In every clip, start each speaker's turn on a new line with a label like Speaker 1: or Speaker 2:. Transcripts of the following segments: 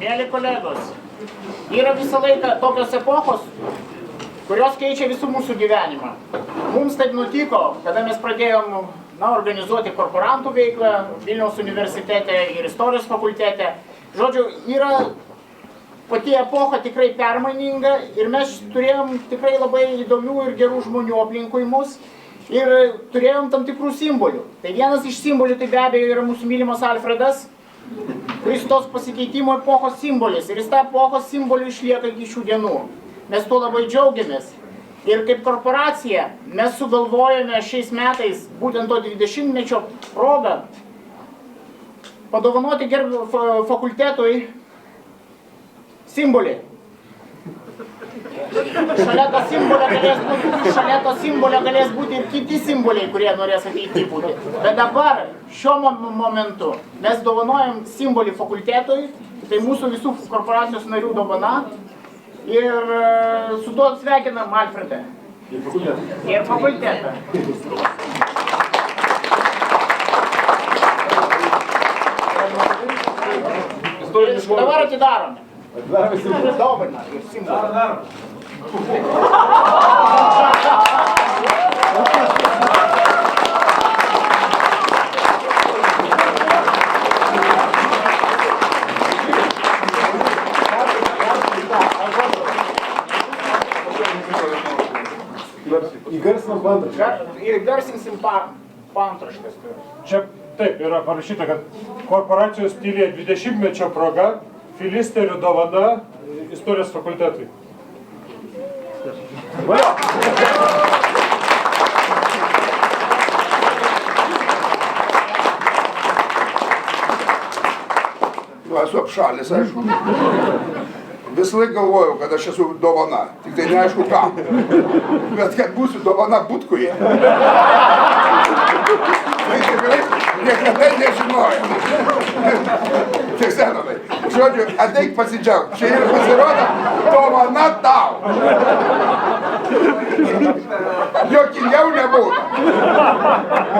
Speaker 1: Mėly kolegos, yra visą laiką tokios epochos, kurios keičia visų mūsų gyvenimą. Mums taip nutiko, kada mes pradėjom organizuoti korporantų veiklą Vilniaus universitete ir istorijos fakultete. Žodžiu, yra pati epocha tikrai permaininga ir mes turėjom tikrai labai įdomių ir gerų žmonių aplinkui mus ir turėjom tam tikrų simbolių. Tai vienas iš simbolių tai be abejo yra mūsų mylimas Alfredas, kuris tos pasikeitimo epochos simbolis ir jis tą epochos simbolį išlieka iki šių dienų. Mes tuo labai džiaugiamės. Ir kaip korporacija mes sugalvojame šiais metais, būtent to 20-mečio progą, padovanoti fakultetui simbolį. Šalia to simbolio galės būti ir kiti simboliai, kurie norės ateiti būti. Bet dabar, šiuo momentu, mes dovanojam simbolį fakultetui, tai mūsų visų korporacijos narių dovana. Ir su tuo sveikinam Alfredą. Ir fakultetą. Dabar atidarome. Dovaną ir simbolį.
Speaker 2: Įgarsinam paantraštės.
Speaker 1: Įgarsinsim paantraštės.
Speaker 2: Čia taip yra parašyta, kad korporacijos tylė 20-mečio proga, filisterių dovana istorijos fakultetui.
Speaker 3: Esu apšalęs, aišku. Visą laiką galvojau, kad aš esu dovana, tik tai neaišku kam. Bet kad būsiu dovana Butkuje. Tai tikrai niekada nežinojau. Tik senonai. Žodžiu, ateik pasidžiaugti. Čia ir pasirodo dovana tau. Jokingiau nebūna.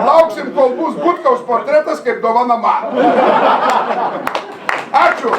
Speaker 3: Lauksim, kol bus Butkaus portretas kaip dovana man. Ačiū.